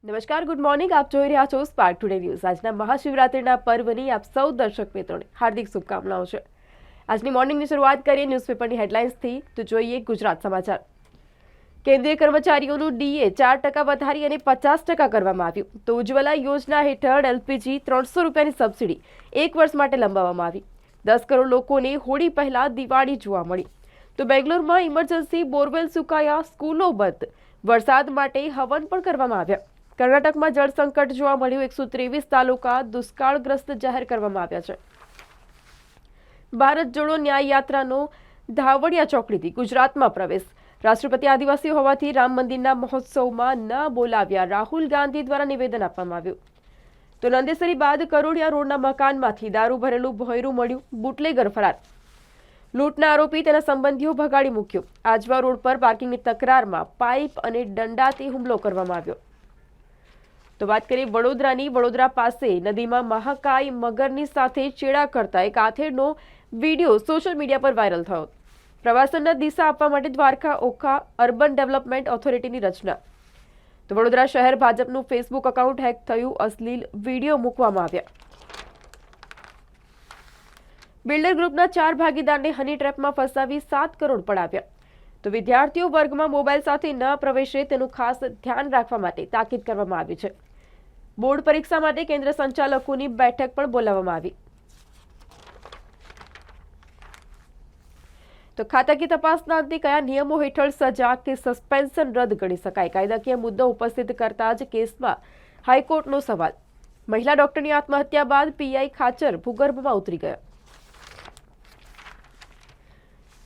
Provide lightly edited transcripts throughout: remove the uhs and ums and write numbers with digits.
નમસ્કાર, good morning. આપ જોઈ રહ્યા છો સ્પાર્ક ટુડે ન્યૂઝ. આજના મહાશિવરાત્રિના પર્વની આપ સૌ દર્શક મિત્રોને હાર્દિક શુભકામનાઓ છે. આજની મોર્નિંગની શરૂઆત કરીએ ન્યૂઝપેપરની હેડલાઇન્સથી. તો જોઈએ ગુજરાત સમાચાર. કેન્દ્રીય કર્મચારીઓનું ડીએ 4% વધારી અને 50% કરવામાં આવ્યું. તો ઉજ્જવલા યોજના હેઠળ એલપીજી 300 રૂપિયાની સબસિડી 1 વર્ષ માટે લંબાવવામાં આવી. 10 કરોડ લોકોને હોળી પહેલા દિવાળી જોવા મળી. તો બેંગ્લોરમાં ઇમરજન્સી બોરવેલ સુકાયા, સ્કૂલો બંધ. વરસાદ માટે હવન પણ કરવામાં આવ્યા. કર્ણાટકમાં જળ સંકટ જોવા મળ્યું. 123 તાલુકા દુષ્કાળગ્રસ્ત જાહેર કરવામાં આવ્યા છે. ભારત જોડો ન્યાય યાત્રાનો ધાવડિયા ચોકડીથી ગુજરાતમાં પ્રવેશ. રાષ્ટ્રપતિ આદિવાસી હોવાથી રામ મંદિરના મહોત્સવમાં ન બોલાવ્યા, રાહુલ ગાંધી દ્વારા નિવેદન આપવામાં આવ્યું. તો નંદેસરી બાદ કરોડિયા રોડના મકાનમાંથી દારૂ ભરેલું ભોંયરું મળ્યું. બુટલેગર ફરાર. લૂંટના આરોપી તેના સંબંધીઓ ભગાડી મૂક્યો. આજવા રોડ પર પાર્કિંગની તકરારમાં પાઇપ અને દંડાથી હુમલો કરવામાં આવ્યો. તો વાત કરીએ વડોદરાની. વડોદરા પાસે નદીમાં મહાકાય મગરની સાથે ચેડા કરતા એક આથેડનો વિડીયો સોશિયલ મીડિયા પર વાયરલ થયો. પ્રવાસનને દિશા આપવા માટે દ્વારકા ઓખા અર્બન ડેવલપમેન્ટ ઓથોરિટીની રચના. તો વડોદરા શહેર ભાજપનું ફેસબુક એકાઉન્ટ હેક થયું. અશ્લીલ વિડીયો મૂકવામાં આવ્યા. બિલ્ડર ગ્રુપના 4 ભાગીદારને હની ટ્રેપમાં ફસાવી 7 કરોડ પડાવ્યા. તો વિદ્યાર્થીઓ વર્ગમાં મોબાઈલ સાથે ન પ્રવેશે તેનું ખાસ ધ્યાન રાખવા માટે તાકીદ કરવામાં આવી છે. બોર્ડ પરીક્ષા માટે કેન્દ્ર સંચાલકોની બેઠક પણ બોલાવવામાં આવી. તો ખાતાકીય તપાસના અંતે કયા નિયમો હેઠળ સજા કે સસ્પેન્શન રદ કરી શકાય? કાયદાકીય મુદ્દો ઉપસ્થિત કરતા જ કેસમાં હાઈકોર્ટનો સવાલ. મહિલા ડોક્ટરની આત્મહત્યા બાદ પીઆઈ ખાચર ભૂગર્ભમાં ઉતરી ગયા.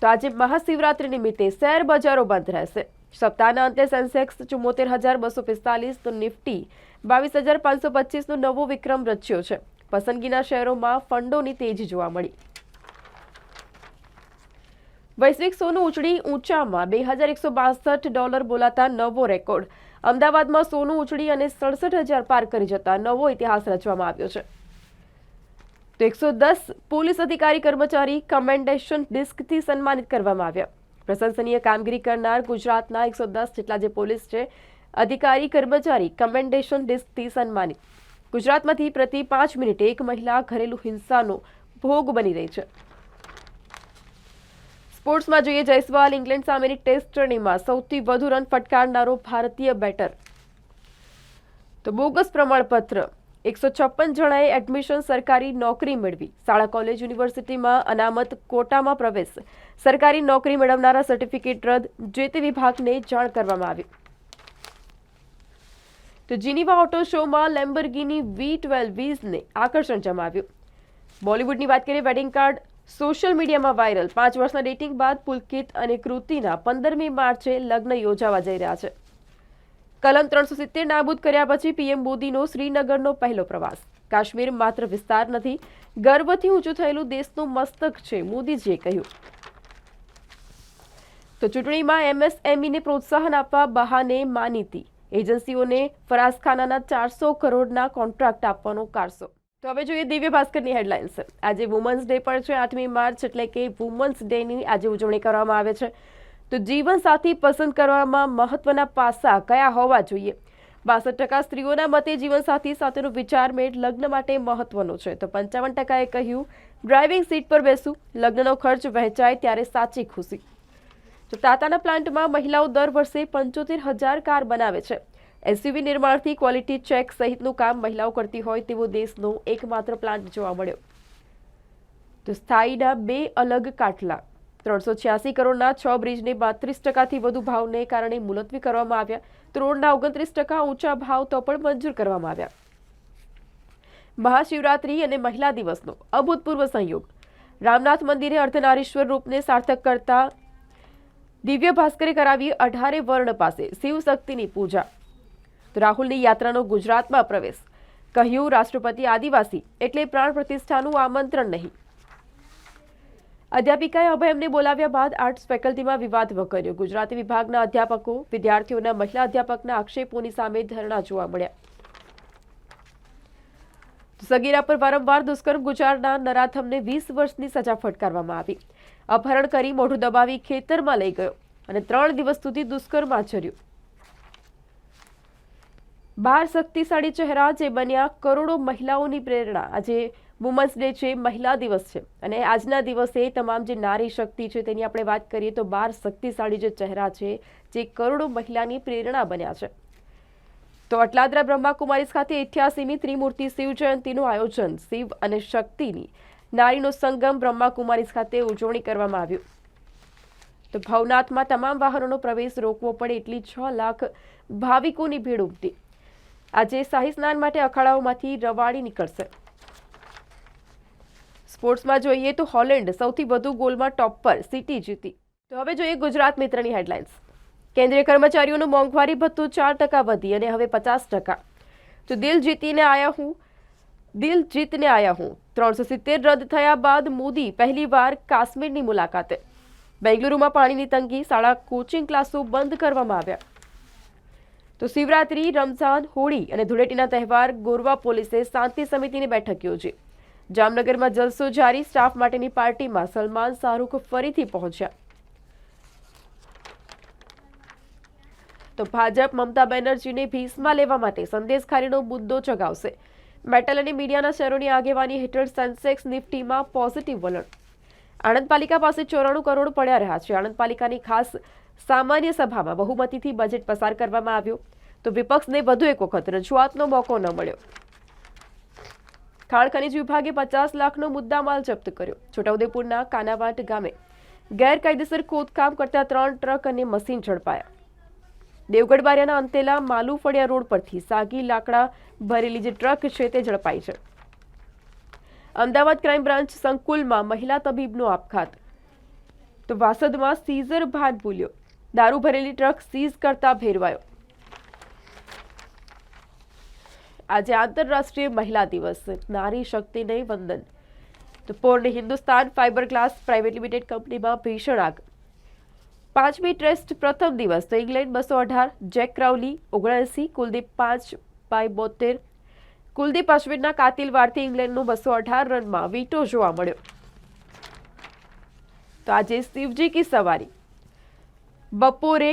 તો આજે મહાશિવરાત્રી નિમિત્તે શેર બજારો બંધ રહેશે. સપ્તાહના અંતે સેન્સેક્સ 74,245, તો નિફ્ટી 22,525 નો નવો વિક્રમ રચ્યો છે. પસંદગીના શેરોમાં ફંડોની તેજી જોવા મળી. વૈશ્વિક સોનું ઉછળી ઊંચામાં $2,162 બોલાતા નવો રેકોર્ડ. અમદાવાદમાં સોનું ઉછળી અને 67,000 પાર કરી જતા નવો ઇતિહાસ રચવામાં આવ્યો છે. તો 110 પોલીસ અધિકારી કર્મચારી કમેન્ડેશન ડિસ્કથી સન્માનિત કરવામાં આવ્યા. પ્રશંસનીય કામગીરી કરનાર ગુજરાતના 110 જેટલા જે પોલીસ છે અધિકારી કર્મચારી કમેન્ડેશન ડિસ્કથી સન્માનિત. ગુજરાતમાંથી પ્રતિ 5 મિનિટે એક મહિલા ઘરેલું હિંસાનો ભોગ બની રહી છે. સ્પોર્ટ્સમાં જોઈએ જયસ્વાલ. ઇંગ્લેન્ડ સામેની ટેસ્ટ શ્રેણીમાં સૌથી વધુ રન ફટકારનારો ભારતીય બેટર. તો બોગસ પ્રમાણપત્ર. 156 જણાએ એડમિશન સરકારી નોકરી મેળવી. શાળા કોલેજ યુનિવર્સિટીમાં અનામત કોટામાં પ્રવેશ. સરકારી નોકરી મેળવનારા સર્ટિફિકેટ રદ. જે તે વિભાગને જાણ કરવામાં આવી. તો જીનીવા ઓટો શોમાં લેમ્બોર્ગિની V12 આકર્ષણ જમાવ્યું. બોલિવૂડની વાત કરીએ. વેડિંગ કાર્ડ સોશિયલ મીડિયામાં વાયરલ. 5 વર્ષના ડેટિંગ બાદ પુલકિત અને કૃતિના 15મી માર્ચે લગ્ન યોજાવા જઈ રહ્યા છે. કલમ 370 નાબૂદ કર્યા પછી પીએમ મોદીનો શ્રીનગરનો પહેલો પ્રવાસ. કાશ્મીર માત્ર વિસ્તાર નથી, ગર્વથી ઊંચું થયેલું દેશનું મસ્તક છે, મોદીજીએ કહ્યું. તો ચૂંટણીમાં એમએસએમઈને પ્રોત્સાહન આપવા બહાને માનીતી એજન્સીઓને ફરાસખાનાના 400 કરોડના કોન્ટ્રાક્ટ આપવાનો કારસો. તો હવે જોઈએ દિવ્ય ભાસ્કરની હેડલાઇન્સ. આજે વુમન્સ ડે પણ છે. 8મી માર્ચ એટલે કે વુમન્સ ડેની આજે ઉજવણી કરવામાં આવે છે. તો જીવનસાથી પસંદ કરવામાં મહત્વના પાસા કયા હોવા જોઈએ? 62% સ્ત્રીઓના મતે જીવનસાથી સાથેનો વિચારમેળ લગ્ન માટે મહત્વનો છે. તો 55%એ કહ્યું ડ્રાઇવિંગ સીટ પર બેસવું. લગ્નનો ખર્ચ વહેંચાય ત્યારે સાચી ખુશી. તો તાતાના પ્લાન્ટમાં મહિલાઓ દર વર્ષે 75,000 કાર બનાવે છે. એસયુવી નિર્માણથી ક્વોલિટી ચેક સહિતનું કામ મહિલાઓ કરતી હોય તેવો દેશનો એકમાત્ર પ્લાન્ટ જોવા મળ્યો. તો સ્થાયીના 2 અલગ કાટલા. 386 કરોડના 6 બ્રિજને 32%થી વધુ ભાવને કારણે મુલતવી કરવામાં આવ્યા. તો રોડના 29% ઊંચા ભાવ તો પણ મંજૂર કરવામાં આવ્યા. મહાશિવરાત્રી અને મહિલા દિવસનો અભૂતપૂર્વ સંયોગ. રામનાથ મંદિરે અર્ધનારીશ્વર રૂપને સાર્થક કરતા દિવ્ય ભાસ્કરે કરાવી 18 વર્ણ પાસે શિવ શક્તિની પૂજા. તો રાહુલની યાત્રાનો ગુજરાતમાં પ્રવેશ. કહ્યું રાષ્ટ્રપતિ આદિવાસી એટલે પ્રાણ પ્રતિષ્ઠાનું આમંત્રણ નહીં. અધ્યાપિકાએ અભયમને બોલાવ્યા બાદ આર્ટ્સ ફેકલ્ટીમાં વિવાદ વકર્યો. ગુજરાતી વિભાગના અધ્યાપકો વિદ્યાર્થીઓના મહિલા અધ્યાપકના આક્ષેપોની સામે ધરણા જોવા મળ્યા. સગીરા પર વારંવાર દુષ્કર્મ ગુજારનાર નરાધમને 20 વર્ષની સજા ફટકારવામાં આવી. અપહરણ કરી મોઢું દબાવી ખેતરમાં લઈ ગયો અને 3 દિવસ સુધી દુષ્કર્મ આચર્યું. 12 શક્તિશાળી ચહેરા જે બન્યા કરોડો મહિલાઓની પ્રેરણા। આજે વુમન્સ ડે છે, મહિલા દિવસ છે, અને આજના દિવસે તમામ જે નારી શક્તિ છે તેની આપણે વાત કરીએ તો 12 શક્તિશાળી જે ચહેરા છે જે કરોડો મહિલાની પ્રેરણા બન્યા છે। તો અટલાદરા બ્રહ્માકુમારીઝ ખાતે 88મી ત્રિમૂર્તિ શિવ જયંતિનું આયોજન, શિવ અને શક્તિની નારીનો સંગમ બ્રહ્માકુમારીઝ ખાતે ઉજવણી કરવામાં આવ્યું। તો ભવનાથમાં તમામ વાહનોનો પ્રવેશ રોકવો પડે એટલી 6 લાખ ભાવિકોની ભીડ ઉમટી। આજે શાહી સ્નાન માટે અખાડાઓમાંથી રવાડી નીકળશે। સ્પોર્ટ્સમાં જોઈએ તો હોલેન્ડ સૌથી વધુ ગોલમાં ટોપ પર, સિટી જીતી। તો હવે જોઈએ ગુજરાત મિત્રની હેડલાઇન્સ। કેન્દ્રીય કર્મચારીઓનું મોંઘવારી ભથ્થું 4% વધી અને હવે 50%। તો દિલ જીતને આયા હું 370 રદ થયા બાદ મોદી પહેલીવાર કાશ્મીરની મુલાકાતે। બેંગલુરુમાં પાણીની તંગી, શાળા કોચિંગ ક્લાસો બંધ કરવામાં આવ્યા। તો શિવરાત્રી, રમઝાન, હોળી અને ધૂળેટીના તહેવાર ગોરવા પોલીસે શાંતિ સમિતિની બેઠક યોજી। જામનગરમાં જલસો જારી, સ્ટાફ માટેની પાર્ટીમાં સલમાન, શાહરૂખ ફરીથી પહોંચ્યા। તો ભાજપ મમતા બેનર્જીને ભીસમાં લેવા માટે સંદેશખારીનો મુદ્દો ચગાવશે। મેટલ અને મીડિયાના શેરોની આગેવાની હેઠળ સેન્સેક્સ નિફ્ટીમાં પોઝિટિવ વલણ। આણંદ પાલિકા પાસે 94 કરોડ પડ્યા રહ્યા છે। આણંદ પાલિકાની ખાસ સામાન્ય સભામાં બહુમતીથી બજેટ પસાર કરવામાં આવ્યો, તો વિપક્ષને વધુ એક વખત રજૂઆતનો મોકો ન મળ્યો। ખાણ ખનીજ વિભાગે 50 લાખનો મુદ્દામાલ જપ્ત કર્યો। છોટાઉદેપુરના કાનાવાટ ગામે ગેરકાયદેસર ખોદકામ કરતા 3 ટ્રક અને મશીન ઝડપાયા। દેવગઢ બારિયાના અંતેલા માલુફળિયા રોડ પરથી સાગી લાકડા ભરેલી જે ટ્રક છે તે ઝડપાઈ છે। અમદાવાદ ક્રાઇમ બ્રાન્ચ સંકુલમાં મહિલા તબીબનો આપઘાત। તો વાસદમાં સીઝર ભાન ભૂલ્યો, દારૂ ભરેલી ટ્રક સીઝ કરતા ભેરવાયો। આજે આંતરરાષ્ટ્રીય મહિલા દિવસ, નારી શક્તિને વંદન। તો પોરની Hindustan fibre glass private limited કંપનીમાં ભીષણ આગ। 5મી ટેસ્ટ પ્રથમ દિવસ, તો England 218, Zak Crawley 79, Kuldeep 5/72। Kuldeep અશ્વિનના કાતિલ વારથી ઇંગ્લેન્ડનું 218 રનમાં વીટો જોવા મળ્યો। તો આજે શિવજી કી સવારી બપોરે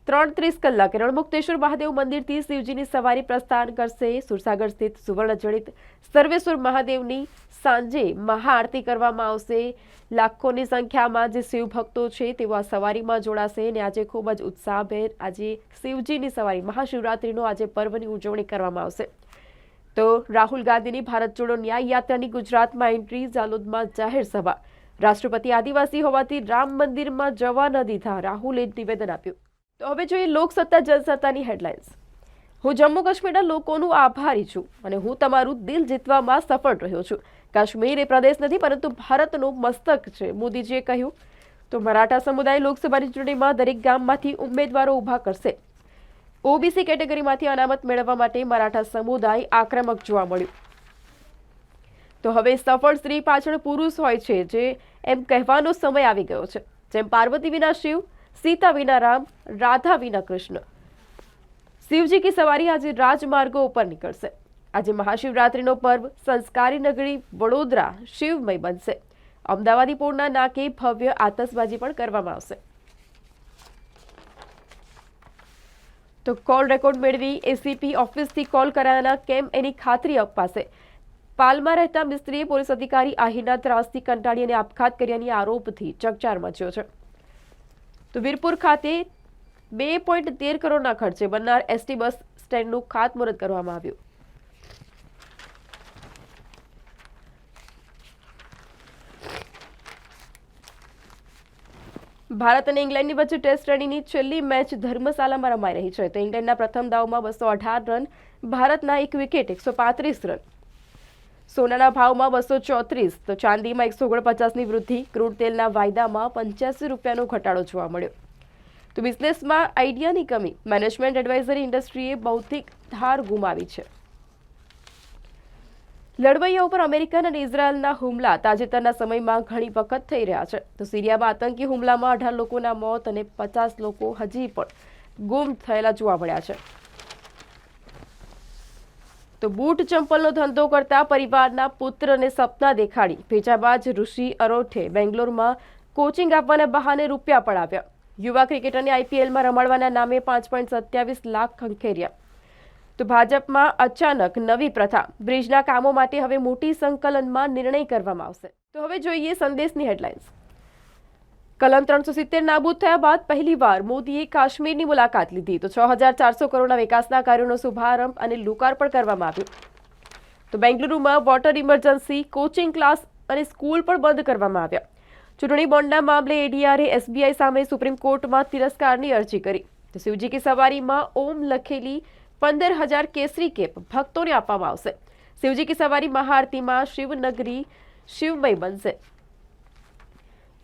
3:30 કલાકે રણમુક્તેશ્વર મહાદેવ મંદિરથી શિવજીની સવારી પ્રસ્થાન કરશે। સુરસાગર સ્થિત સુવર્ણજડિત સર્વેશ્વર મહાદેવની સાંજે મહાઆરતી કરવામાં આવશે। લાખોની સંખ્યામાં જે શિવ ભક્તો છે તેઓ આ સવારીમાં જોડાશે અને આજે ખૂબ જ ઉત્સાહભેર આજે શિવજીની સવારી, મહાશિવરાત્રીનો આજે પર્વની ઉજવણી કરવામાં આવશે। તો રાહુલ ગાંધીની ભારત જોડો ન્યાય યાત્રાની ગુજરાતમાં એન્ટ્રી, ઝાલોદમાં જાહેર સભા। રાષ્ટ્રપતિ આદિવાસી હોવાથી રામ મંદિરમાં જવા ન દીધા, રાહુલે નિવેદન આપ્યું। તો હવે જોઈએ લોકસત્તા જનસત્તાની હેડલાઇન્સ। હું જમ્મુ કાશ્મીરના લોકોનું આભારી છું અને હું તમારું દિલ જીતવામાં સફળ રહ્યો છું। કાશ્મીર એ પ્રદેશ નથી પરંતુ ભારતનું મસ્તક છે, મોદીજીએ કહ્યું। તો મરાઠા સમુદાય લોકસભાની ચૂંટણીમાં દરેક ગામમાંથી ઉમેદવારો ઊભા કરશે। ઓબીસી કેટેગરીમાંથી અનામત મેળવવા માટે મરાઠા સમુદાય આક્રમક જોવા મળ્યું। તો હવે સફળ સ્ત્રી પાછળ પુરુષ હોય છે જે એમ કહેવાનો સમય આવી ગયો છે। જેમ પાર્વતી વિના શિવ, સીતા વિના રામ, રાધા વિના કૃષ્ણ। શિવજી કી સવારી આજે રાજમાર્ગો ઉપર નીકળશે। આજે મહાશિવરાત્રીનો પર્વ, સંસ્કારી નગરી વડોદરા શિવમય બનશે। અમદાવાદી પોળના નાકે ભવ્ય આતશબાજી પણ કરવામાં આવશે। તો કોલ રેકોર્ડ મેળવી એસીપી ઓફિસથી કોલ કરાયાના કેમ એની ખાતરી અપાશે। પાલમાં રહેતા મિસ્ત્રીએ પોલીસ અધિકારી આહિરના ત્રાસથી કંટાળી અને આપઘાત કર્યાની આરોપથી ચકચાર મચ્યો છે। તો વીરપુર ખાતે 2.13 કરોડના ખર્ચે બનનાર એસટી બસ સ્ટેન્ડનું ખાતમુહૂર્ત કરવામાં આવ્યું। ભારત અને ઇંગ્લેન્ડની વચ્ચે ટેસ્ટ શ્રેણીની છેલ્લી મેચ ધર્મશાલામાં રમાઈ રહી છે। તો ઇંગ્લેન્ડના પ્રથમ દાવમાં 218 રન, ભારતના 1 વિકેટ 135 રન। સોનાના ભાવમાં 234, તો ચાંદીમાં 149ની વૃદ્ધિ। ક્રૂડ તેલના વાયદામાં 85 રૂપિયાનો ઘટાડો જોવા મળ્યો। તો બિઝનેસમાં આઈડિયાની કમી, મેનેજમેન્ટ એડવાઇઝરી ઇન્ડસ્ટ્રીએ બૌદ્ધિક ધાર ગુમાવી છે। લડવૈયા ઉપર અમેરિકન અને ઇઝરાયલના હુમલા તાજેતરના સમયમાં ઘણી વખત થઈ રહ્યા છે। તો સિરિયામાં આતંકી હુમલામાં 18 લોકોના મોત અને 50 લોકો હજી પણ ગુમ થયેલા જોવા મળ્યા છે। તો બૂટ ચંપલનો ધંધો કરતા પરિવારના પુત્રને સપના દેખાડી ભેજાબાજ ઋષિ અરોઠે બેંગ્લોરમાં કોચિંગ આપવાના બહાને રૂપિયા પડાવ્યા। યુવા ક્રિકેટરને આઈપીએલમાં રમાડવાના નામે 5.27 લાખ ખંખેર્યા। તો ભાજપમાં અચાનક નવી પ્રથા, બ્રિજના કામો માટે હવે મોટી સંકલનમાં નિર્ણય કરવામાં આવશે. તો હવે જોઈએ સંદેશની હેડલાઇન્સ. કલમ 370 નાબૂદ થયા બાદ પહેલીવાર મોદીએ કાશ્મીરની મુલાકાત લીધી. તો 6400 કરોડના વિકાસના કાર્યોનો શુભારંભ અને લોકાર્પણ કરવામાં આવ્યું. તો બેંગલુરુમાં વોટર ઇમરજન્સી, કોચિંગ ક્લાસ અને સ્કૂલ પણ બંધ કરવામાં આવ્યા. ચૂંટણી બોન્ડના મામલે એડીઆરએ એસબીઆઈ સામે સુપ્રીમ કોર્ટમાં તિરસ્કારની અરજી કરી. તો શિવજી કી સવારીમાં ઓમ લખેલી 15,000 કેસરી કેપ ભક્તોને આપવામાં આવશે. શિવજી કી સવારી મહાઆરતીમાં શિવનગરી શિવમય બનશે.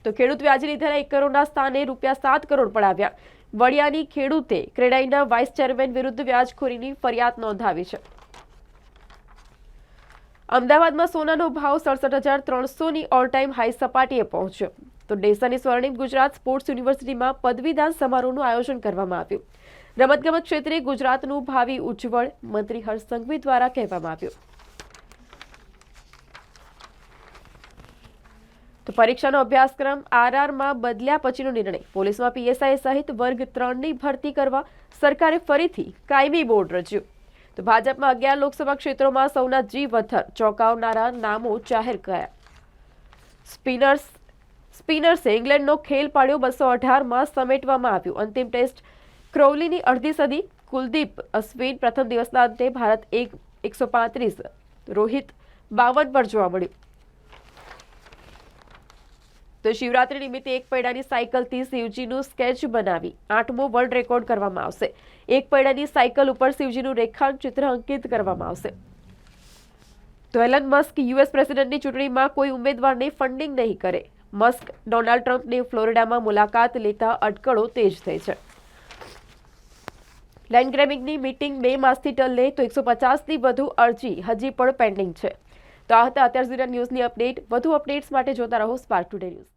તો ખેડૂત વ્યાજ લીધેલા 1 કરોડના સ્થાને ₹7 કરોડ પડાવ્યા. વડિયાની ખેડૂતે ક્રેડાઈના વાઇસ ચેરમેન વિરુદ્ધ વ્યાજખોરીની ફરિયાદ નોંધાવી છે. અમદાવાદમાં સોનાનો ભાવ 67,300ની ઓલ ટાઈમ હાઈ સપાટીએ પહોંચ્યો. તો ડેસાની સ્વર્ણિમ ગુજરાત સ્પોર્ટ્સ યુનિવર્સિટીમાં પદવીદાન સમારોહનું આયોજન કરવામાં આવ્યું. રમતગમત ક્ષેત્રે ગુજરાતનું ભાવિ ઉજ્જવળ, મંત્રી હર્ષ સંઘવી દ્વારા કહેવામાં આવ્યું. તો પરીક્ષાનો અભ્યાસક્રમ આરઆરમાં બદલ્યા પછીનો નિર્ણય. પોલીસમાં પીએસઆઈ સહિત વર્ગ 3ની ભરતી કરવા સરકારે ફરીથી કાયમી બોર્ડ રચ્યું. તો ભાજપમાં 11 લોકસભા ક્ષેત્રોમાં સૌના જીવ વથર ચોંકાવનારા નામો જાહેર કર્યા. સ્પિનર્સે ઇંગ્લેન્ડનો ખેલ પાડ્યો. 218માં સમેટવામાં આવ્યું. અંતિમ ટેસ્ટ ક્રોવલીની અડધી સદી. કુલદીપ અશ્વિન પ્રથમ દિવસના અંતે ભારત 135, રોહિત 52 પર જોવા મળ્યું. તો શિવરાત્રી નિમિત્તે એક પૈડાની સાયકલથી શિવજીનું સ્કેચ બનાવી 8મો વર્લ્ડ રેકોર્ડ કરવામાં આવશે. એક પૈડાની સાયકલ ઉપર શિવજીનું રેખાંક ચિત્ર અંકિત કરવામાં આવશે. તો એલન મસ્ક યુએસ પ્રેસિડેન્ટની ચૂંટણીમાં કોઈ ઉમેદવારને ફંડિંગ નહીં કરે. મસ્ક ડોનાલ્ડ ટ્રમ્પની ફ્લોરિડામાં મુલાકાત લેતા અટકળો તેજ થઈ છે. લેન્ડ ગ્રેબિંગની મીટિંગ 2 માસથી ટલે તો 150થી વધુ અરજી હજી પણ પેન્ડિંગ છે. તો આ હતા અત્યાર સુધીના ન્યૂઝની અપડેટ. વધુ અપડેટ્સ માટે જોતા રહો સ્પાર્ક ટુડે ન્યૂઝ.